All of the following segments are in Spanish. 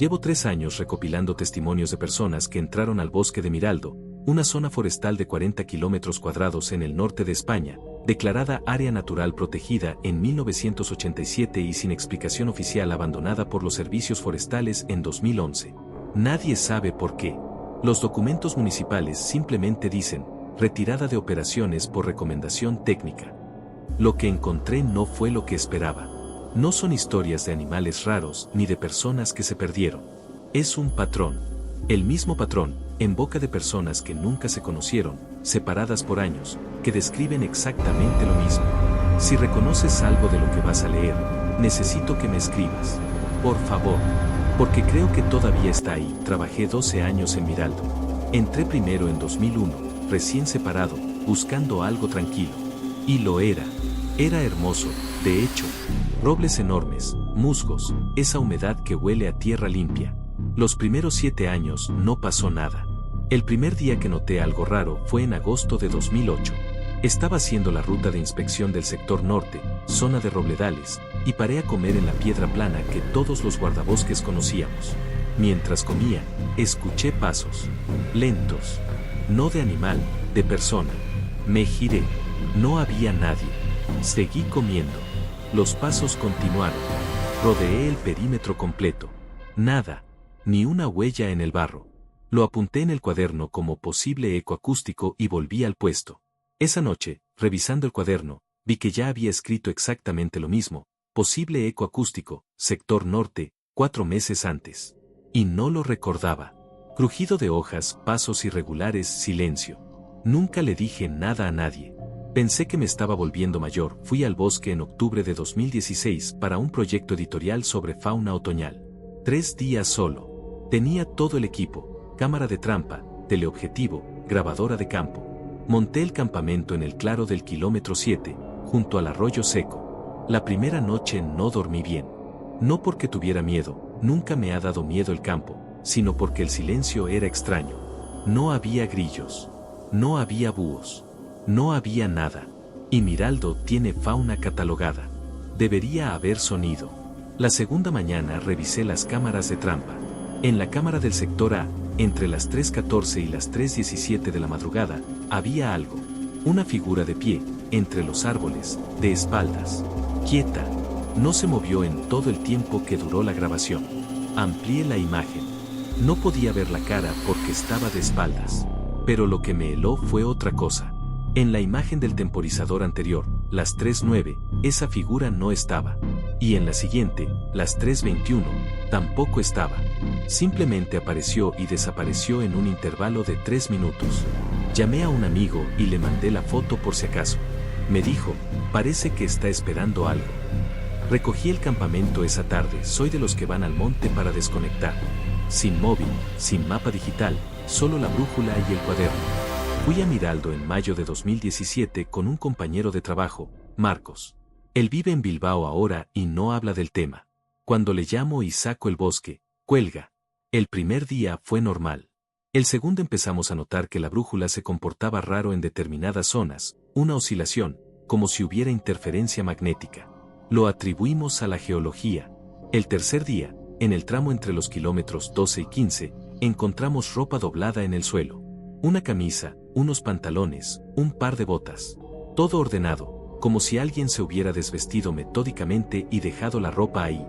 Llevo 3 años recopilando testimonios de personas que entraron al bosque de Miraldo, una zona forestal de 40 kilómetros cuadrados en el norte de España, declarada área natural protegida en 1987 y sin explicación oficial abandonada por los servicios forestales en 2011. Nadie sabe por qué. Los documentos municipales simplemente dicen, retirada de operaciones por recomendación técnica. Lo que encontré no fue lo que esperaba. No son historias de animales raros ni de personas que se perdieron. Es un patrón. El mismo patrón, en boca de personas que nunca se conocieron, separadas por años, que describen exactamente lo mismo. Si reconoces algo de lo que vas a leer, necesito que me escribas. Por favor. Porque creo que todavía está ahí. Trabajé 12 años en Miraldo. Entré primero en 2001, recién separado, buscando algo tranquilo. Y lo era. Era hermoso, de hecho. Robles enormes, musgos, esa humedad que huele a tierra limpia. Los primeros 7 años no pasó nada. El primer día que noté algo raro fue en agosto de 2008. Estaba haciendo la ruta de inspección del sector norte, zona de robledales, y paré a comer en la piedra plana que todos los guardabosques conocíamos. Mientras comía, escuché pasos. Lentos. No de animal, de persona. Me giré. No había nadie. Seguí comiendo. Los pasos continuaron. Rodeé el perímetro completo. Nada. Ni una huella en el barro. Lo apunté en el cuaderno como posible eco acústico y volví al puesto. Esa noche, revisando el cuaderno, vi que ya había escrito exactamente lo mismo. Posible eco acústico, sector norte, 4 meses antes. Y no lo recordaba. Crujido de hojas, pasos irregulares, silencio. Nunca le dije nada a nadie. Pensé que me estaba volviendo mayor. Fui al bosque en octubre de 2016 para un proyecto editorial sobre fauna otoñal. 3 días solo. Tenía todo el equipo, cámara de trampa, teleobjetivo, grabadora de campo. Monté el campamento en el claro del kilómetro 7, junto al arroyo seco. La primera noche no dormí bien. No porque tuviera miedo, nunca me ha dado miedo el campo, sino porque el silencio era extraño. No había grillos. No había búhos. No había nada. Y Miraldo tiene fauna catalogada. Debería haber sonido. La segunda mañana revisé las cámaras de trampa. En la cámara del sector A, entre las 3:14 y las 3:17 de la madrugada, había algo. Una figura de pie, entre los árboles, de espaldas. Quieta. No se movió en todo el tiempo que duró la grabación. Amplié la imagen. No podía ver la cara porque estaba de espaldas. Pero lo que me heló fue otra cosa. En la imagen del temporizador anterior, las 3:09, esa figura no estaba. Y en la siguiente, las 3:21, tampoco estaba. Simplemente apareció y desapareció en un intervalo de 3 minutos. Llamé a un amigo y le mandé la foto por si acaso. Me dijo, parece que está esperando algo. Recogí el campamento esa tarde. Soy de los que van al monte para desconectar. Sin móvil, sin mapa digital, solo la brújula y el cuaderno. Fui a Miraldo en mayo de 2017 con un compañero de trabajo, Marcos. Él vive en Bilbao ahora y no habla del tema. Cuando le llamo y saco el bosque, cuelga. El primer día fue normal. El segundo empezamos a notar que la brújula se comportaba raro en determinadas zonas, una oscilación, como si hubiera interferencia magnética. Lo atribuimos a la geología. El tercer día, en el tramo entre los kilómetros 12 y 15, encontramos ropa doblada en el suelo. Una camisa, unos pantalones, un par de botas. Todo ordenado, como si alguien se hubiera desvestido metódicamente y dejado la ropa ahí.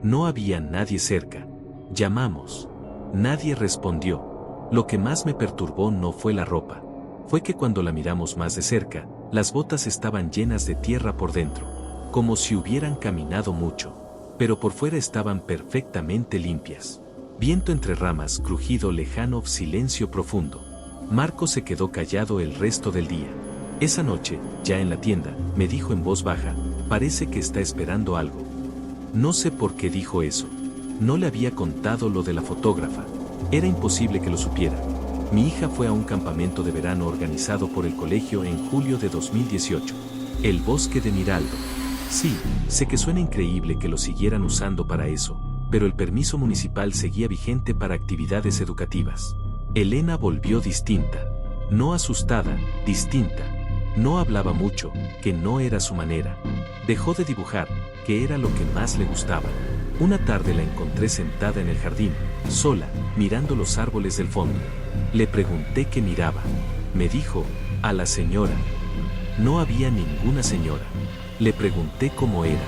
No había nadie cerca. Llamamos. Nadie respondió. Lo que más me perturbó no fue la ropa. Fue que cuando la miramos más de cerca, las botas estaban llenas de tierra por dentro. Como si hubieran caminado mucho. Pero por fuera estaban perfectamente limpias. Viento entre ramas, crujido lejano, silencio profundo. Marco se quedó callado el resto del día. Esa noche, ya en la tienda, me dijo en voz baja, parece que está esperando algo. No sé por qué dijo eso. No le había contado lo de la fotógrafa. Era imposible que lo supiera. Mi hija fue a un campamento de verano organizado por el colegio en julio de 2018. El bosque de Miraldo. Sí, sé que suena increíble que lo siguieran usando para eso, pero el permiso municipal seguía vigente para actividades educativas. Elena volvió distinta. No asustada, distinta. No hablaba mucho, que no era su manera. Dejó de dibujar, que era lo que más le gustaba. Una tarde la encontré sentada en el jardín, sola, mirando los árboles del fondo. Le pregunté qué miraba. Me dijo, a la señora. No había ninguna señora. Le pregunté cómo era.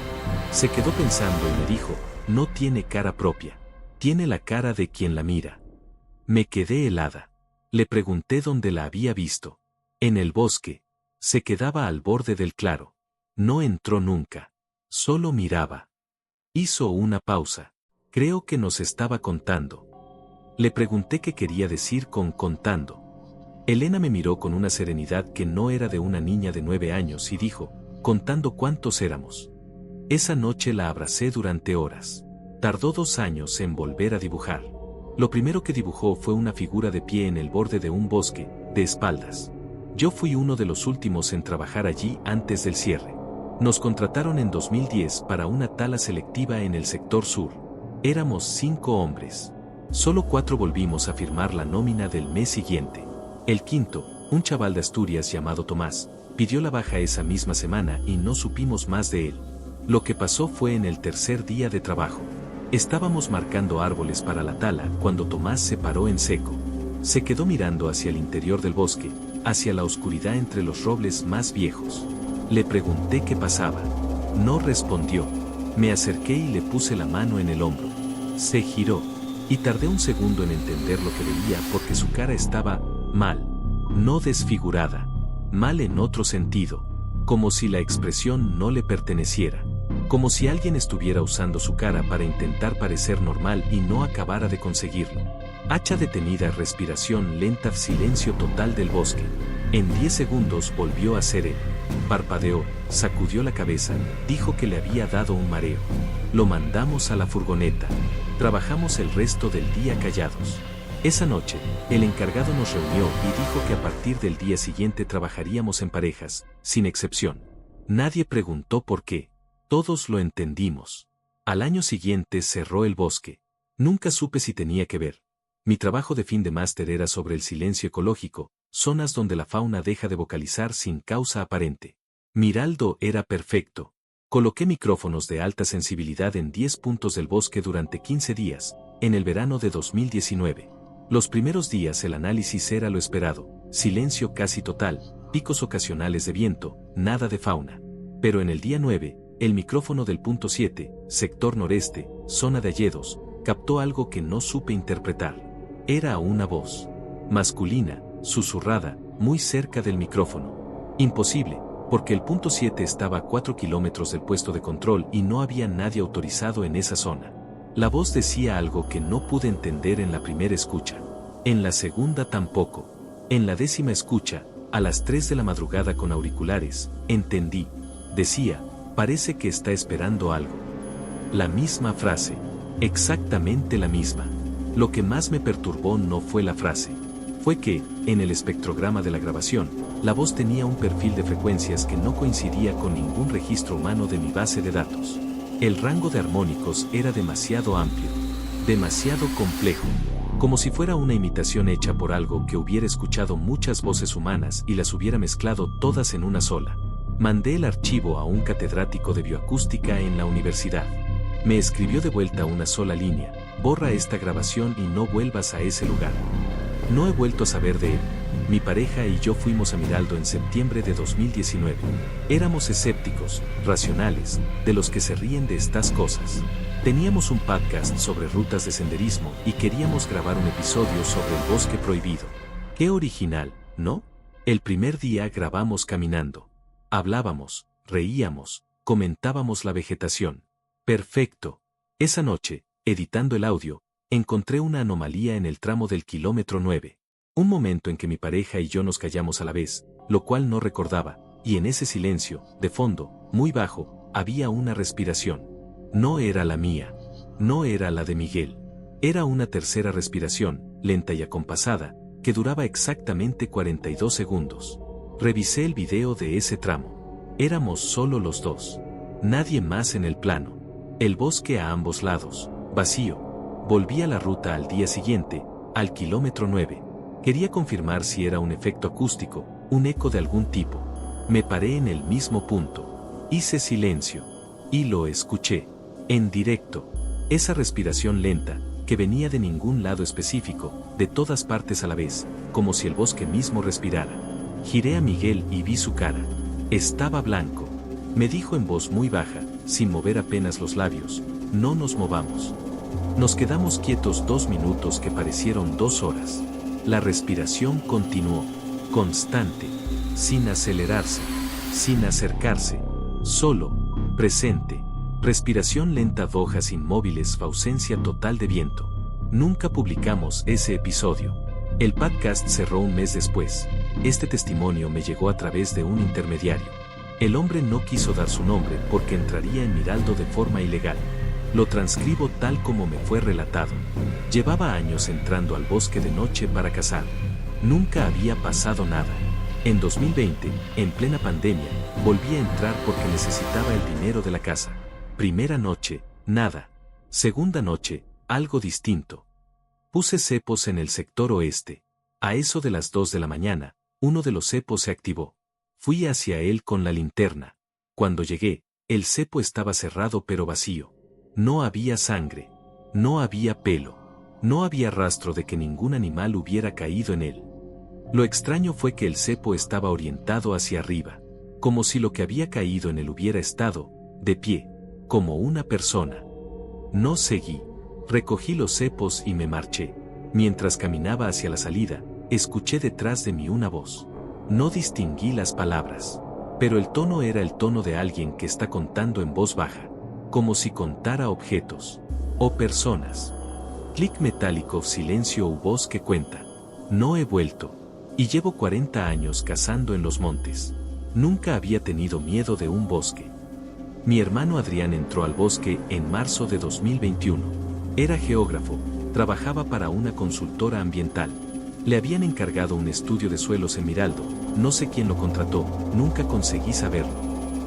Se quedó pensando y me dijo, no tiene cara propia. Tiene la cara de quien la mira. Me quedé helada. Le pregunté dónde la había visto. En el bosque. Se quedaba al borde del claro. No entró nunca. Solo miraba. Hizo una pausa. Creo que nos estaba contando. Le pregunté qué quería decir con contando. Elena me miró con una serenidad que no era de una niña de 9 años y dijo, contando cuántos éramos. Esa noche la abracé durante horas. Tardó 2 años en volver a dibujar. Lo primero que dibujó fue una figura de pie en el borde de un bosque, de espaldas. Yo fui uno de los últimos en trabajar allí antes del cierre. Nos contrataron en 2010 para una tala selectiva en el sector sur. Éramos 5 hombres. Solo 4 volvimos a firmar la nómina del mes siguiente. El quinto, un chaval de Asturias llamado Tomás, pidió la baja esa misma semana y no supimos más de él. Lo que pasó fue en el tercer día de trabajo. Estábamos marcando árboles para la tala cuando Tomás se paró en seco. Se quedó mirando hacia el interior del bosque, hacia la oscuridad entre los robles más viejos. Le pregunté qué pasaba. No respondió. Me acerqué y le puse la mano en el hombro. Se giró. Y tardé un segundo en entender lo que veía porque su cara estaba mal. No desfigurada. Mal en otro sentido. Como si la expresión no le perteneciera. Como si alguien estuviera usando su cara para intentar parecer normal y no acabara de conseguirlo. Hacha detenida, respiración lenta, silencio total del bosque. En 10 segundos volvió a ser él. Parpadeó, sacudió la cabeza, dijo que le había dado un mareo. Lo mandamos a la furgoneta. Trabajamos el resto del día callados. Esa noche, el encargado nos reunió y dijo que a partir del día siguiente trabajaríamos en parejas, sin excepción. Nadie preguntó por qué. Todos lo entendimos. Al año siguiente cerró el bosque. Nunca supe si tenía que ver. Mi trabajo de fin de máster era sobre el silencio ecológico, zonas donde la fauna deja de vocalizar sin causa aparente. Miraldo era perfecto. Coloqué micrófonos de alta sensibilidad en 10 puntos del bosque durante 15 días, en el verano de 2019. Los primeros días el análisis era lo esperado, silencio casi total, picos ocasionales de viento, nada de fauna. Pero en el día 9, el micrófono del punto 7, sector noreste, zona de Alledos, captó algo que no supe interpretar. Era una voz masculina, susurrada, muy cerca del micrófono. Imposible, porque el punto 7 estaba a 4 kilómetros del puesto de control y no había nadie autorizado en esa zona. La voz decía algo que no pude entender en la primera escucha. En la segunda tampoco. En la 10ª escucha, a las 3 de la madrugada con auriculares, entendí. Decía, parece que está esperando algo. La misma frase. Exactamente la misma. Lo que más me perturbó no fue la frase. Fue que, en el espectrograma de la grabación, la voz tenía un perfil de frecuencias que no coincidía con ningún registro humano de mi base de datos. El rango de armónicos era demasiado amplio, demasiado complejo, como si fuera una imitación hecha por algo que hubiera escuchado muchas voces humanas y las hubiera mezclado todas en una sola. Mandé el archivo a un catedrático de bioacústica en la universidad. Me escribió de vuelta una sola línea: borra esta grabación y no vuelvas a ese lugar. No he vuelto a saber de él. Mi pareja y yo fuimos a Miraldo en septiembre de 2019. Éramos escépticos, racionales, de los que se ríen de estas cosas. Teníamos un podcast sobre rutas de senderismo y queríamos grabar un episodio sobre el bosque prohibido. Qué original, ¿no? El primer día grabamos caminando. Hablábamos, reíamos, comentábamos la vegetación. Perfecto. Esa noche, editando el audio, encontré una anomalía en el tramo del kilómetro 9. Un momento en que mi pareja y yo nos callamos a la vez, lo cual no recordaba, y en ese silencio, de fondo, muy bajo, había una respiración. No era la mía. No era la de Miguel. Era una tercera respiración, lenta y acompasada, que duraba exactamente 42 segundos. Revisé el video de ese tramo. Éramos solo los dos. Nadie más en el plano. El bosque a ambos lados, vacío. Volví a la ruta al día siguiente, al kilómetro 9. Quería confirmar si era un efecto acústico, un eco de algún tipo. Me paré en el mismo punto. Hice silencio. Y lo escuché. En directo. Esa respiración lenta, que venía de ningún lado específico, de todas partes a la vez, como si el bosque mismo respirara. Giré a Miguel y vi su cara. Estaba blanco. Me dijo en voz muy baja, sin mover apenas los labios, no nos movamos. Nos quedamos quietos 2 minutos que parecieron 2 horas. La respiración continuó, constante, sin acelerarse, sin acercarse, solo, presente. Respiración lenta de hojas inmóviles, ausencia total de viento. Nunca publicamos ese episodio. El podcast cerró un mes después. Este testimonio me llegó a través de un intermediario. El hombre no quiso dar su nombre porque entraría en Miraldo de forma ilegal. Lo transcribo tal como me fue relatado. Llevaba años entrando al bosque de noche para cazar. Nunca había pasado nada. En 2020, en plena pandemia, volví a entrar porque necesitaba el dinero de la casa. Primera noche, nada. Segunda noche, algo distinto. Puse cepos en el sector oeste. A eso de las 2 de la mañana, uno de los cepos se activó. Fui hacia él con la linterna. Cuando llegué, el cepo estaba cerrado pero vacío. No había sangre. No había pelo. No había rastro de que ningún animal hubiera caído en él. Lo extraño fue que el cepo estaba orientado hacia arriba, como si lo que había caído en él hubiera estado, de pie, como una persona. No seguí. Recogí los cepos y me marché. Mientras caminaba hacia la salida, escuché detrás de mí una voz. No distinguí las palabras, pero el tono era el tono de alguien que está contando en voz baja, como si contara objetos o personas. Clic metálico, silencio u voz que cuenta. No he vuelto. Y llevo 40 años cazando en los montes. Nunca había tenido miedo de un bosque. Mi hermano Adrián entró al bosque en marzo de 2021. Era geógrafo, trabajaba para una consultora ambiental. Le habían encargado un estudio de suelos en Miraldo, no sé quién lo contrató, nunca conseguí saberlo.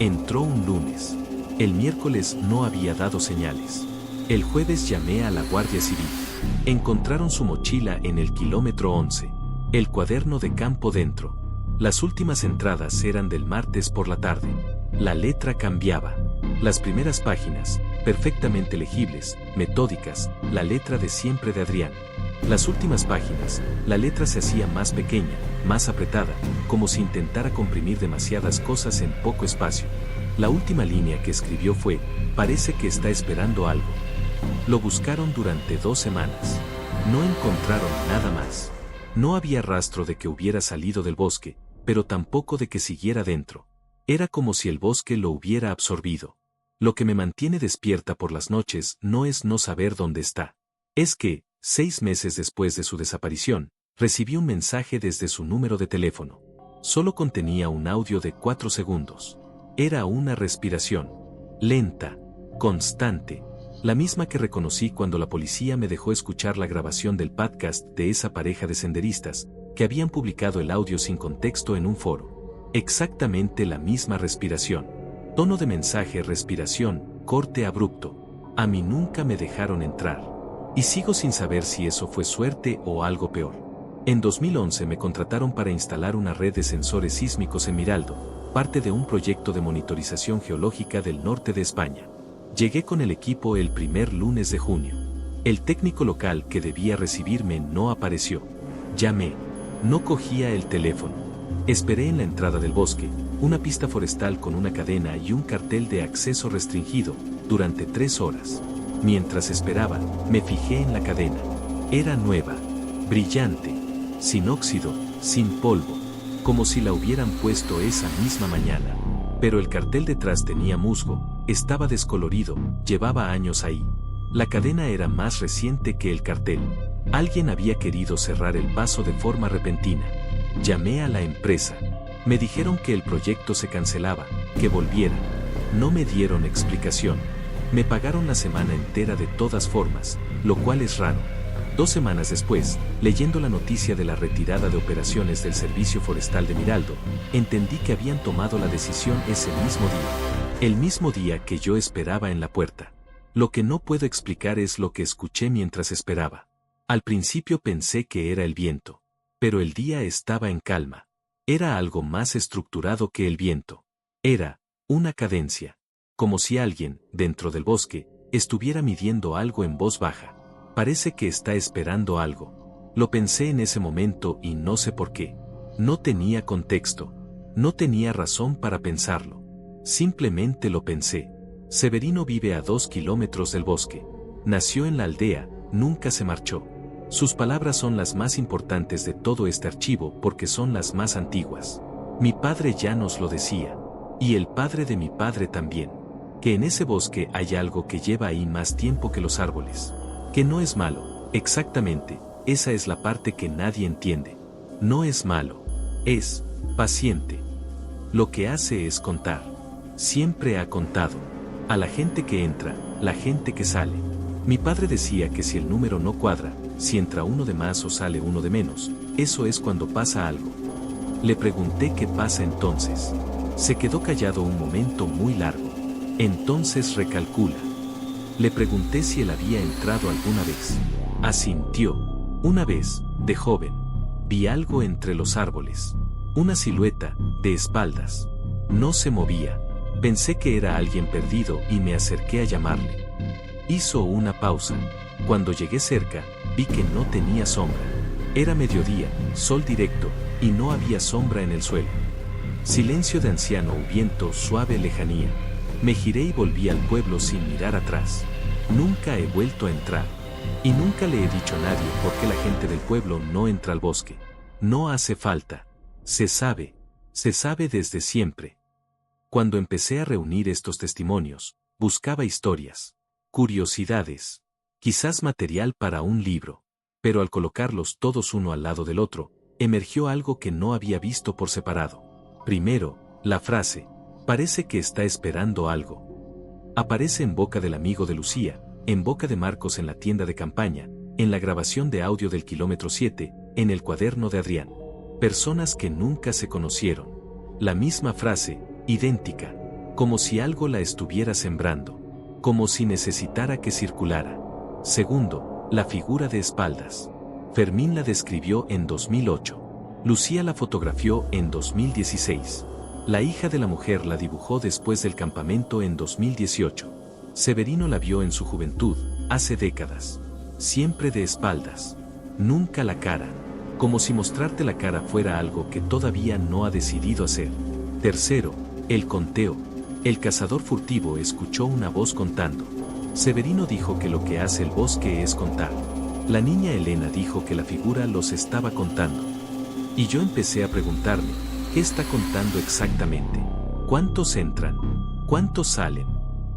Entró un lunes. El miércoles no había dado señales. El jueves llamé a la Guardia Civil. Encontraron su mochila en el kilómetro 11. El cuaderno de campo dentro. Las últimas entradas eran del martes por la tarde. La letra cambiaba. Las primeras páginas, perfectamente legibles, metódicas, la letra de siempre de Adrián. Las últimas páginas, la letra se hacía más pequeña, más apretada, como si intentara comprimir demasiadas cosas en poco espacio. La última línea que escribió fue, parece que está esperando algo. Lo buscaron durante 2 semanas. No encontraron nada más. No había rastro de que hubiera salido del bosque, pero tampoco de que siguiera dentro. Era como si el bosque lo hubiera absorbido. Lo que me mantiene despierta por las noches no es no saber dónde está. Es que, 6 meses después de su desaparición, recibí un mensaje desde su número de teléfono. Solo contenía un audio de 4 segundos. Era una respiración. Lenta. Constante. La misma que reconocí cuando la policía me dejó escuchar la grabación del podcast de esa pareja de senderistas, que habían publicado el audio sin contexto en un foro. Exactamente la misma respiración. Tono de mensaje, respiración, corte abrupto. A mí nunca me dejaron entrar. Y sigo sin saber si eso fue suerte o algo peor. En 2011 me contrataron para instalar una red de sensores sísmicos en Miraldo, parte de un proyecto de monitorización geológica del norte de España. Llegué con el equipo el primer lunes de junio. El técnico local que debía recibirme no apareció. Llamé. No cogía el teléfono. Esperé en la entrada del bosque, una pista forestal con una cadena y un cartel de acceso restringido, durante 3 horas. Mientras esperaba, me fijé en la cadena. Era nueva, brillante, sin óxido, sin polvo, como si la hubieran puesto esa misma mañana. Pero el cartel detrás tenía musgo, estaba descolorido, llevaba años ahí. La cadena era más reciente que el cartel. Alguien había querido cerrar el paso de forma repentina. Llamé a la empresa. Me dijeron que el proyecto se cancelaba, que volviera. No me dieron explicación. Me pagaron la semana entera de todas formas, lo cual es raro. 2 semanas después, leyendo la noticia de la retirada de operaciones del Servicio Forestal de Miraldo, entendí que habían tomado la decisión ese mismo día. El mismo día que yo esperaba en la puerta. Lo que no puedo explicar es lo que escuché mientras esperaba. Al principio pensé que era el viento. Pero el día estaba en calma. Era algo más estructurado que el viento. Era una cadencia. Como si alguien, dentro del bosque, estuviera midiendo algo en voz baja. Parece que está esperando algo. Lo pensé en ese momento y no sé por qué. No tenía contexto. No tenía razón para pensarlo. Simplemente lo pensé. Severino vive a 2 kilómetros del bosque. Nació en la aldea, nunca se marchó. Sus palabras son las más importantes de todo este archivo porque son las más antiguas. Mi padre ya nos lo decía. Y el padre de mi padre también. Que en ese bosque hay algo que lleva ahí más tiempo que los árboles. Que no es malo, exactamente, esa es la parte que nadie entiende. No es malo. Es paciente. Lo que hace es contar. Siempre ha contado. A la gente que entra, la gente que sale. Mi padre decía que si el número no cuadra, si entra uno de más o sale uno de menos, eso es cuando pasa algo. Le pregunté qué pasa entonces. Se quedó callado un momento muy largo. Entonces recalcula. Le pregunté si él había entrado alguna vez. Asintió. Una vez, de joven. Vi algo entre los árboles. Una silueta, de espaldas. No se movía. Pensé que era alguien perdido y me acerqué a llamarle. Hizo una pausa. Cuando llegué cerca, vi que no tenía sombra. Era mediodía, sol directo, y no había sombra en el suelo. Silencio de anciano o viento suave lejanía. Me giré y volví al pueblo sin mirar atrás. Nunca he vuelto a entrar. Y nunca le he dicho a nadie por qué la gente del pueblo no entra al bosque. No hace falta. Se sabe desde siempre. Cuando empecé a reunir estos testimonios, buscaba historias, curiosidades, quizás material para un libro. Pero al colocarlos todos uno al lado del otro, emergió algo que no había visto por separado. Primero, la frase, parece que está esperando algo. Aparece en boca del amigo de Lucía, en boca de Marcos en la tienda de campaña, en la grabación de audio del kilómetro 7, en el cuaderno de Adrián. Personas que nunca se conocieron. La misma frase, idéntica, como si algo la estuviera sembrando, como si necesitara que circulara. Segundo, la figura de espaldas. Fermín la describió en 2008. Lucía la fotografió en 2016. La hija de la mujer la dibujó después del campamento en 2018. Severino la vio en su juventud, hace décadas. Siempre de espaldas. Nunca la cara. Como si mostrarte la cara fuera algo que todavía no ha decidido hacer. Tercero, el conteo. El cazador furtivo escuchó una voz contando. Severino dijo que lo que hace el bosque es contar. La niña Elena dijo que la figura los estaba contando. Y yo empecé a preguntarme, ¿qué está contando exactamente? ¿Cuántos entran? ¿Cuántos salen?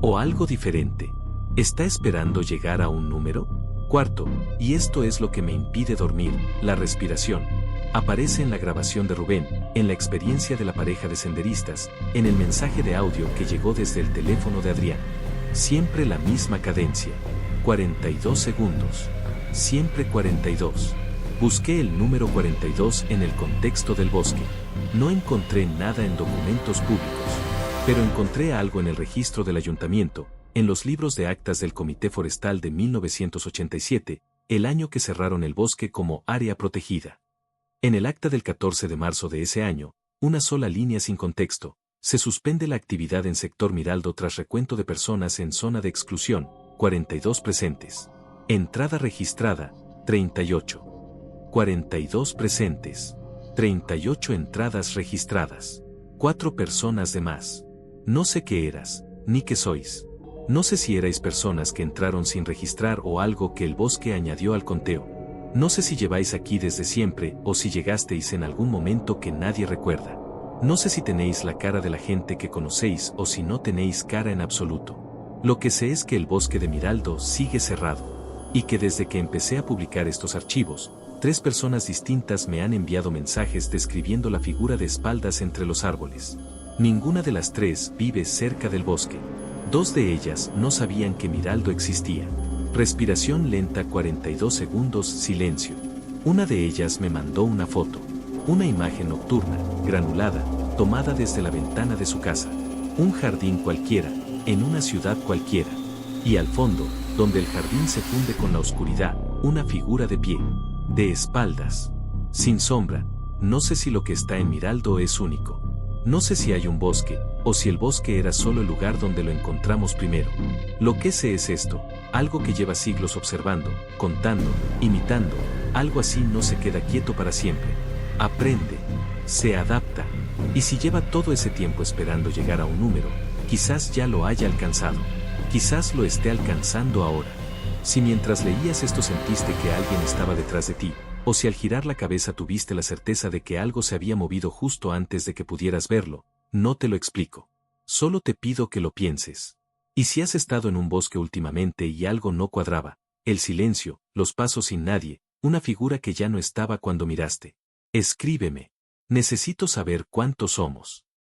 ¿O algo diferente? ¿Está esperando llegar a un número? Cuarto, y esto es lo que me impide dormir, la respiración. Aparece en la grabación de Rubén, en la experiencia de la pareja de senderistas, en el mensaje de audio que llegó desde el teléfono de Adrián. Siempre la misma cadencia. 42 segundos. Siempre 42. Busqué el número 42 en el contexto del bosque. No encontré nada en documentos públicos. Pero encontré algo en el registro del ayuntamiento, en los libros de actas del Comité Forestal de 1987, el año que cerraron el bosque como área protegida. En el acta del 14 de marzo de ese año, una sola línea sin contexto, se suspende la actividad en sector Miraldo tras recuento de personas en zona de exclusión, 42 presentes. Entrada registrada, 38. 42 presentes. 38 entradas registradas. 4 personas de más. No sé qué eras, ni qué sois. No sé si erais personas que entraron sin registrar o algo que el bosque añadió al conteo. No sé si lleváis aquí desde siempre o si llegasteis en algún momento que nadie recuerda. No sé si tenéis la cara de la gente que conocéis o si no tenéis cara en absoluto. Lo que sé es que el bosque de Miraldo sigue cerrado. Y que desde que empecé a publicar estos archivos, 3 personas distintas me han enviado mensajes describiendo la figura de espaldas entre los árboles. Ninguna de las 3 vive cerca del bosque. 2 de ellas no sabían que Miraldo existía. Respiración lenta 42 segundos silencio. Una de ellas me mandó una foto. Una imagen nocturna, granulada, tomada desde la ventana de su casa. Un jardín cualquiera, en una ciudad cualquiera. Y al fondo, donde el jardín se funde con la oscuridad, una figura de pie. De espaldas. Sin sombra. No sé si lo que está en Miraldo es único. No sé si hay un bosque, o si el bosque era solo el lugar donde lo encontramos primero. Lo que sé es esto, algo que lleva siglos observando, contando, imitando, algo así no se queda quieto para siempre. Aprende, se adapta, y si lleva todo ese tiempo esperando llegar a un número, quizás ya lo haya alcanzado, quizás lo esté alcanzando ahora. Si mientras leías esto sentiste que alguien estaba detrás de ti, o si al girar la cabeza tuviste la certeza de que algo se había movido justo antes de que pudieras verlo, no te lo explico. Solo te pido que lo pienses. Y si has estado en un bosque últimamente y algo no cuadraba, el silencio, los pasos sin nadie, una figura que ya no estaba cuando miraste. Escríbeme. Necesito saber cuántos somos.